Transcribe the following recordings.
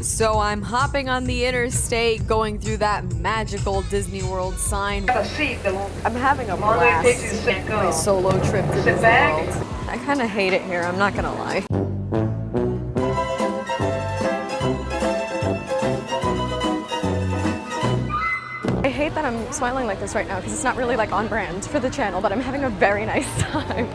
So I'm hopping on the interstate, going through that magical Disney World sign. I'm having a blast. My solo trip to Disney World. I kind of hate it here, I'm not gonna lie. I hate that I'm smiling like this right now because it's not really like on brand for the channel, but I'm having a very nice time.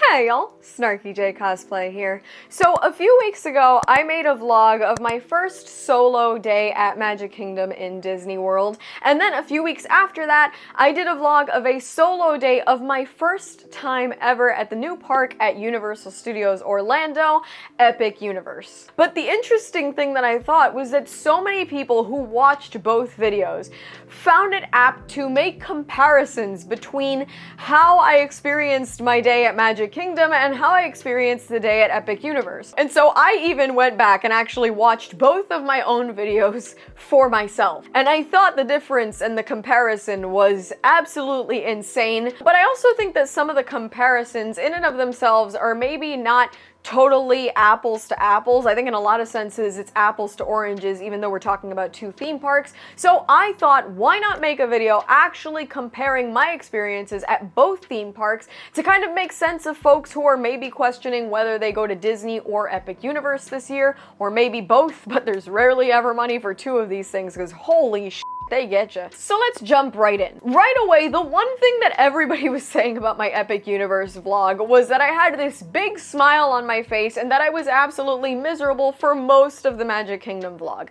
Hey y'all, SnarkyJay cosplay here. So a few weeks ago, I made a vlog of my first solo day at Magic Kingdom in Disney World, and then a few weeks after that, I did a vlog of a solo day of my first time ever at the new park at Universal Studios Orlando, Epic Universe. But the interesting thing that I thought was that so many people who watched both videos found it apt to make comparisons between how I experienced my day at Magic Kingdom and how I experienced the day at Epic Universe. And so I even went back and actually watched both of my own videos for myself. And I thought the difference and the comparison was absolutely insane. But I also think that some of the comparisons in and of themselves are maybe not totally apples to apples. I think in a lot of senses it's apples to oranges, even though we're talking about two theme parks. So I thought, why not make a video actually comparing my experiences at both theme parks to kind of make sense of folks who are maybe questioning whether they go to Disney or Epic Universe this year, or maybe both, but there's rarely ever money for two of these things because holy shit, they get you. So let's jump right in. Right away, the one thing that everybody was saying about my Epic Universe vlog was that I had this big smile on my face and that I was absolutely miserable for most of the Magic Kingdom vlog.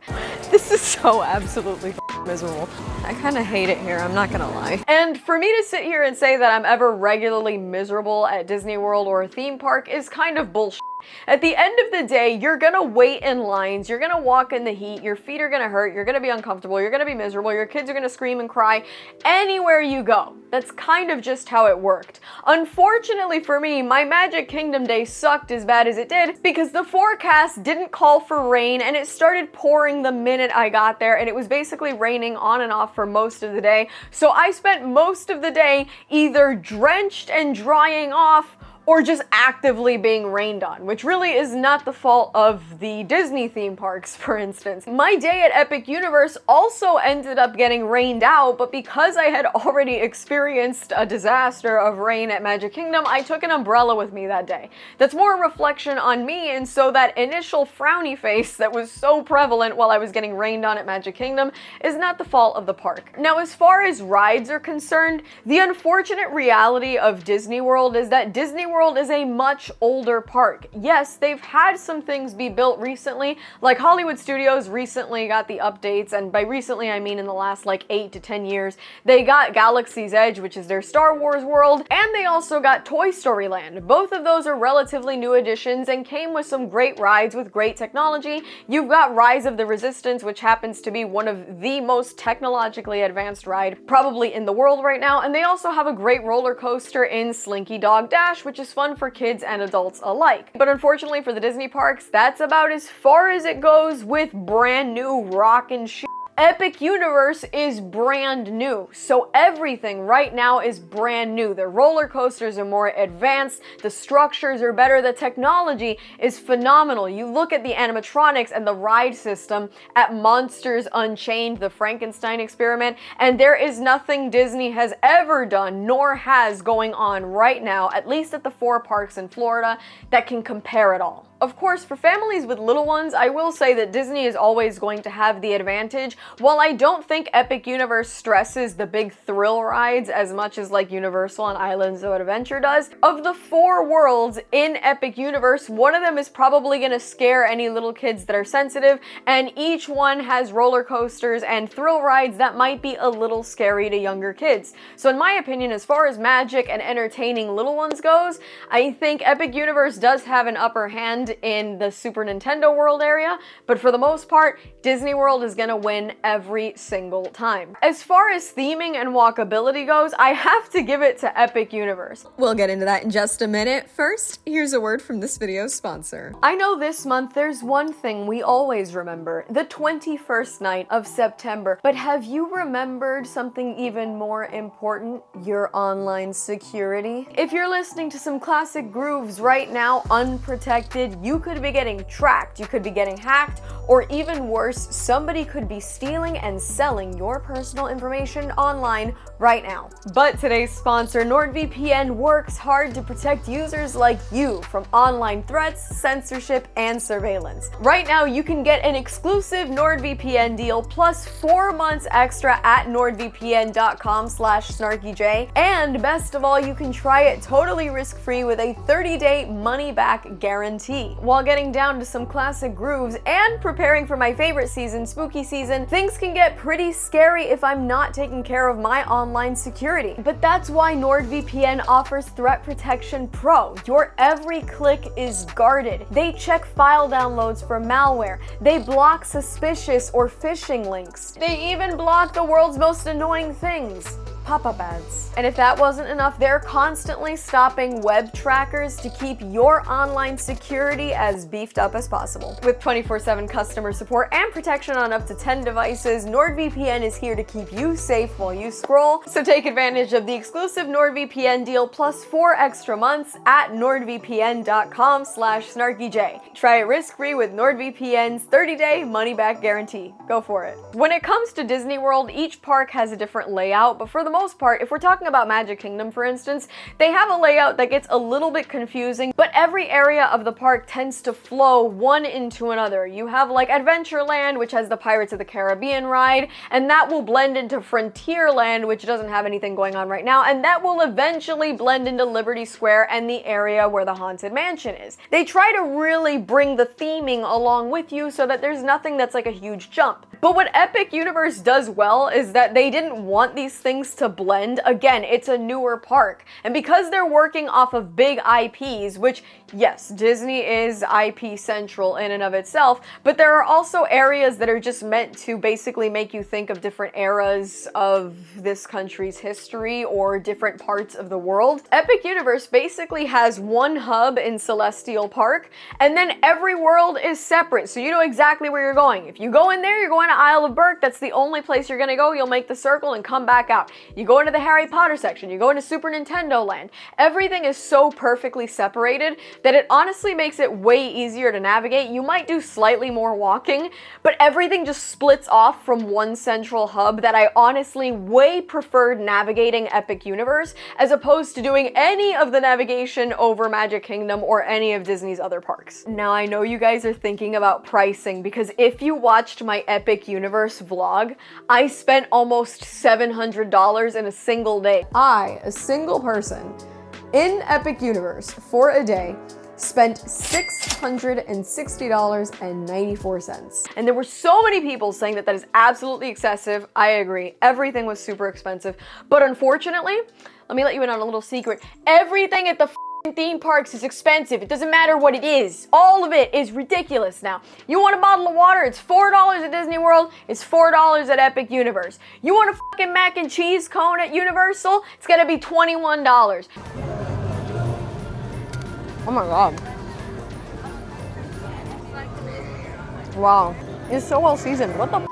This is so absolutely miserable. I kind of hate it here, I'm not gonna lie. And for me to sit here and say that I'm ever regularly miserable at Disney World or a theme park is kind of bullshit. At the end of the day, you're gonna wait in lines, you're gonna walk in the heat, your feet are gonna hurt, you're gonna be uncomfortable, you're gonna be miserable, your kids are gonna scream and cry anywhere you go. That's kind of just how it worked. Unfortunately for me, my Magic Kingdom day sucked as bad as it did because the forecast didn't call for rain and it started pouring the minute I got there, and it was basically raining on and off for most of the day. So I spent most of the day either drenched and drying off or just actively being rained on, which really is not the fault of the Disney theme parks, for instance. My day at Epic Universe also ended up getting rained out, but because I had already experienced a disaster of rain at Magic Kingdom, I took an umbrella with me that day. That's more a reflection on me, and so that initial frowny face that was so prevalent while I was getting rained on at Magic Kingdom is not the fault of the park. Now, as far as rides are concerned, the unfortunate reality of Disney World is that Disney World is a much older park. Yes, they've had some things be built recently, like Hollywood Studios recently got the updates, and by recently I mean in the last like 8 to 10 years. They got Galaxy's Edge, which is their Star Wars world, and they also got Toy Story Land. Both of those are relatively new additions and came with some great rides with great technology. You've got Rise of the Resistance, which happens to be one of the most technologically advanced ride probably in the world right now, and they also have a great roller coaster in Slinky Dog Dash, which is fun for kids and adults alike. But unfortunately for the Disney parks, that's about as far as it goes with brand new rockin' shit. Epic Universe is brand new, so everything right now is brand new. The roller coasters are more advanced, the structures are better, the technology is phenomenal. You look at the animatronics and the ride system at Monsters Unchained, the Frankenstein experiment, and there is nothing Disney has ever done, nor has going on right now, at least at the 4 parks in Florida, that can compare at all. Of course, for families with little ones, I will say that Disney is always going to have the advantage. While I don't think Epic Universe stresses the big thrill rides as much as like Universal and Islands of Adventure does, of the 4 worlds in Epic Universe, one of them is probably going to scare any little kids that are sensitive, and each one has roller coasters and thrill rides that might be a little scary to younger kids. So in my opinion, as far as magic and entertaining little ones goes, I think Epic Universe does have an upper hand in the Super Nintendo World area, but for the most part, Disney World is gonna win every single time. As far as theming and walkability goes, I have to give it to Epic Universe. We'll get into that in just a minute. First, here's a word from this video's sponsor. I know this month there's one thing we always remember, the 21st night of September, but have you remembered something even more important? Your online security. If you're listening to some classic grooves right now, unprotected, world, you could be getting tracked, you could be getting hacked, or even worse, somebody could be stealing and selling your personal information online right now. But today's sponsor, NordVPN, works hard to protect users like you from online threats, censorship, and surveillance. Right now, you can get an exclusive NordVPN deal plus 4 months extra at nordvpn.com/SnarkyJay. And best of all, you can try it totally risk-free with a 30-day money-back guarantee. While getting down to some classic grooves and preparing for my favorite season, spooky season, things can get pretty scary if I'm not taking care of my online security. But that's why NordVPN offers Threat Protection Pro. Your every click is guarded. They check file downloads for malware. They block suspicious or phishing links. They even block the world's most annoying things, pop-up ads. And if that wasn't enough, they're constantly stopping web trackers to keep your online security as beefed up as possible. With 24/7 customer support and protection on up to 10 devices, NordVPN is here to keep you safe while you scroll. So take advantage of the exclusive NordVPN deal plus 4 extra months at nordvpn.com/SnarkyJay. Try it risk-free with NordVPN's 30-day money-back guarantee. Go for it. When it comes to Disney World, each park has a different layout, but for the most part, if we're talking about Magic Kingdom, for instance, they have a layout that gets a little bit confusing, but every area of the park tends to flow one into another. You have like Adventureland, which has the Pirates of the Caribbean ride, and that will blend into Frontierland, which doesn't have anything going on right now, and that will eventually blend into Liberty Square and the area where the Haunted Mansion is. They try to really bring the theming along with you so that there's nothing that's like a huge jump. But what Epic Universe does well is that they didn't want these things to blend. Again, it's a newer park. And because they're working off of big IPs, which, yes, Disney is IP central in and of itself, but there are also areas that are just meant to basically make you think of different eras of this country's history or different parts of the world. Epic Universe basically has one hub in Celestial Park, and then every world is separate, so you know exactly where you're going. If you go in there, you're going to Isle of Berk, that's the only place you're gonna go. You'll make the circle and come back out. You go into the Harry Potter section, you go into Super Nintendo Land. Everything is so perfectly separated that it honestly makes it way easier to navigate. You might do slightly more walking, but everything just splits off from one central hub that I honestly way preferred navigating Epic Universe as opposed to doing any of the navigation over Magic Kingdom or any of Disney's other parks. Now I know you guys are thinking about pricing because if you watched my Epic Universe vlog, I spent almost $700 in a single day. I, a single person, in Epic Universe for a day, spent $660.94. And there were so many people saying that that is absolutely excessive. I agree. Everything was super expensive. But unfortunately, let me let you in on a little secret. Everything at the theme parks is expensive. It doesn't matter what it is. All of it is ridiculous now. You want a bottle of water? It's $4 at Disney World. It's $4 at Epic Universe. You want a fucking mac and cheese cone at Universal? It's gonna be $21. Oh my god. Wow. It's so well seasoned. What the f?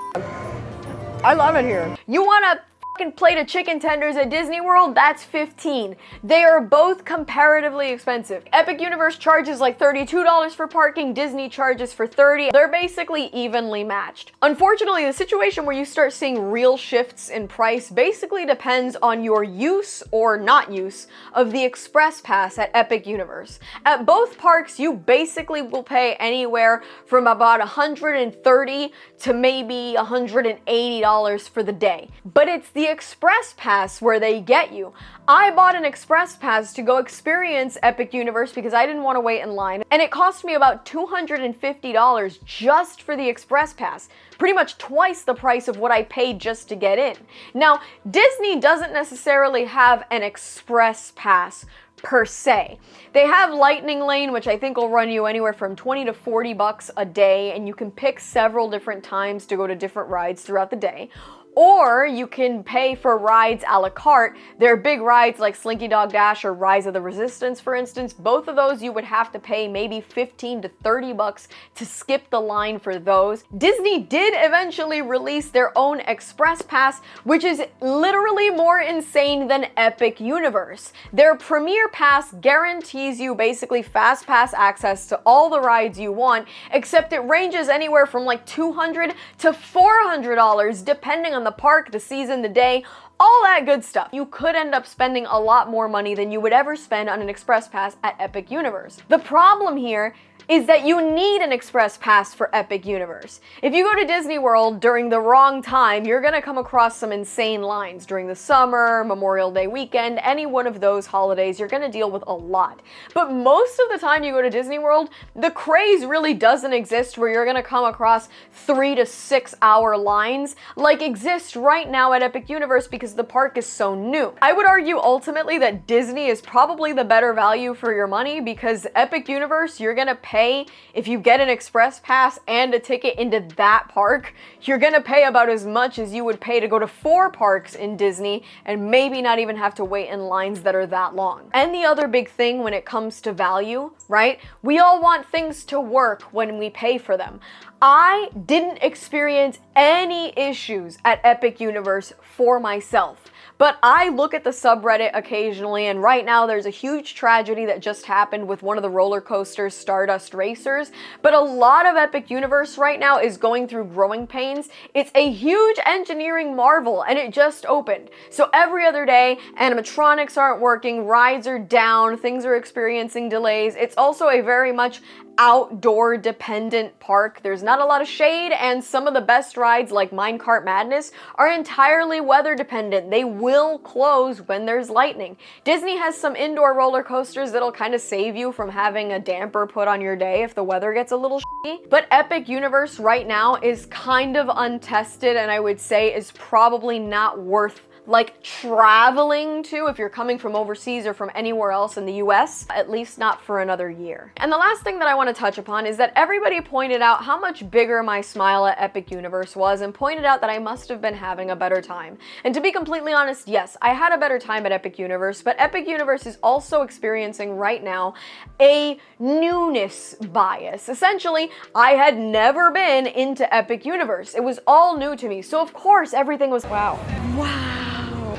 I love it here. You want a fucking plate of chicken tenders at Disney World? That's $15. They are both comparatively expensive. Epic Universe charges like $32 for parking, Disney charges for $30. They're basically evenly matched. Unfortunately, the situation where you start seeing real shifts in price basically depends on your use or not use of the Express Pass at Epic Universe. At both parks, you basically will pay anywhere from about $130 to maybe $180 for the day. But it's the Express Pass where they get you. I bought an Express Pass to go experience Epic Universe because I didn't want to wait in line, and it cost me about $250 just for the Express Pass. Pretty much twice the price of what I paid just to get in. Now, Disney doesn't necessarily have an Express Pass per se. They have Lightning Lane, which I think will run you anywhere from 20 to 40 bucks a day, and you can pick several different times to go to different rides throughout the day. Or you can pay for rides a la carte. There are big rides like Slinky Dog Dash or Rise of the Resistance, for instance. Both of those you would have to pay maybe 15 to 30 bucks to skip the line for those. Disney did eventually release their own Express Pass, which is literally more insane than Epic Universe. Their Premier Pass guarantees you basically fast pass access to all the rides you want, except it ranges anywhere from like $200 to $400 depending on the park, the season, the day, all that good stuff. You could end up spending a lot more money than you would ever spend on an Express Pass at Epic Universe. The problem here is that you need an Express Pass for Epic Universe. If you go to Disney World during the wrong time, you're gonna come across some insane lines. During the summer, Memorial Day weekend, any one of those holidays, you're gonna deal with a lot. But most of the time you go to Disney World, the craze really doesn't exist where you're gonna come across 3 to 6 hour lines like exist right now at Epic Universe because the park is so new. I would argue ultimately that Disney is probably the better value for your money because Epic Universe, you're gonna pay, if you get an Express Pass and a ticket into that park, you're gonna pay about as much as you would pay to go to 4 parks in Disney and maybe not even have to wait in lines that are that long. And the other big thing when it comes to value, right? We all want things to work when we pay for them. I didn't experience any issues at Epic Universe for myself. But I look at the subreddit occasionally, and right now there's a huge tragedy that just happened with one of the roller coasters, Stardust Racers. But a lot of Epic Universe right now is going through growing pains. It's a huge engineering marvel, and it just opened. So every other day, animatronics aren't working, rides are down, things are experiencing delays. It's also a very much outdoor dependent park. There's not a lot of shade, and some of the best rides like Minecart Madness are entirely weather dependent. They will close when there's lightning. Disney has some indoor roller coasters that'll kind of save you from having a damper put on your day if the weather gets a little shitty. But Epic Universe right now is kind of untested, and I would say is probably not worth like traveling to if you're coming from overseas or from anywhere else in the US, at least not for another year. And the last thing that I want to touch upon is that everybody pointed out how much bigger my smile at Epic Universe was and pointed out that I must have been having a better time. And to be completely honest, yes, I had a better time at Epic Universe, but Epic Universe is also experiencing right now a newness bias. Essentially, I had never been into Epic Universe. It was all new to me. So of course everything was wow.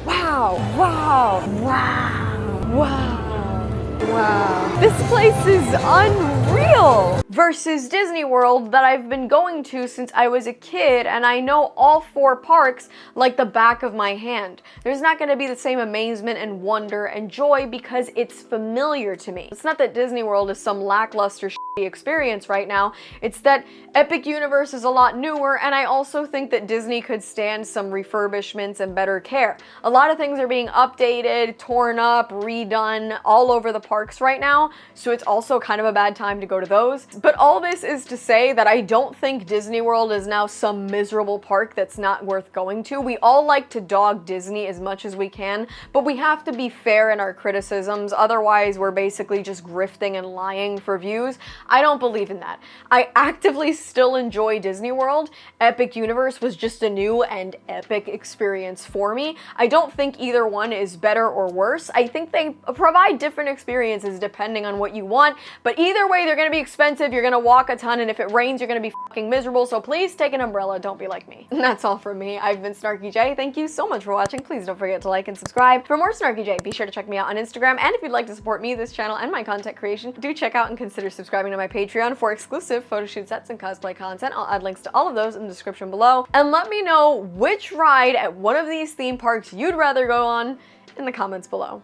Wow, wow, wow, wow, wow. This place is unreal! Versus Disney World that I've been going to since I was a kid, and I know all 4 parks like the back of my hand. There's not gonna be the same amazement and wonder and joy because it's familiar to me. It's not that Disney World is some lackluster experience right now. It's that Epic Universe is a lot newer, and I also think that Disney could stand some refurbishments and better care. A lot of things are being updated, torn up, redone all over the parks right now, so it's also kind of a bad time to go to those. But all this is to say that I don't think Disney World is now some miserable park that's not worth going to. We all like to dog Disney as much as we can, but we have to be fair in our criticisms, otherwise we're basically just grifting and lying for views. I don't believe in that. I actively still enjoy Disney World. Epic Universe was just a new and epic experience for me. I don't think either one is better or worse. I think they provide different experiences depending on what you want, but either way they're gonna be expensive, you're gonna walk a ton, and if it rains you're gonna be fucking miserable, so please take an umbrella, don't be like me. And that's all from me. I've been SnarkyJay. Thank you so much for watching. Please don't forget to like and subscribe. For more SnarkyJay, be sure to check me out on Instagram, and if you'd like to support me, this channel, and my content creation, do check out and consider subscribing to my Patreon for exclusive photo shoot sets and cosplay content. I'll add links to all of those in the description below. And let me know which ride at one of these theme parks you'd rather go on in the comments below.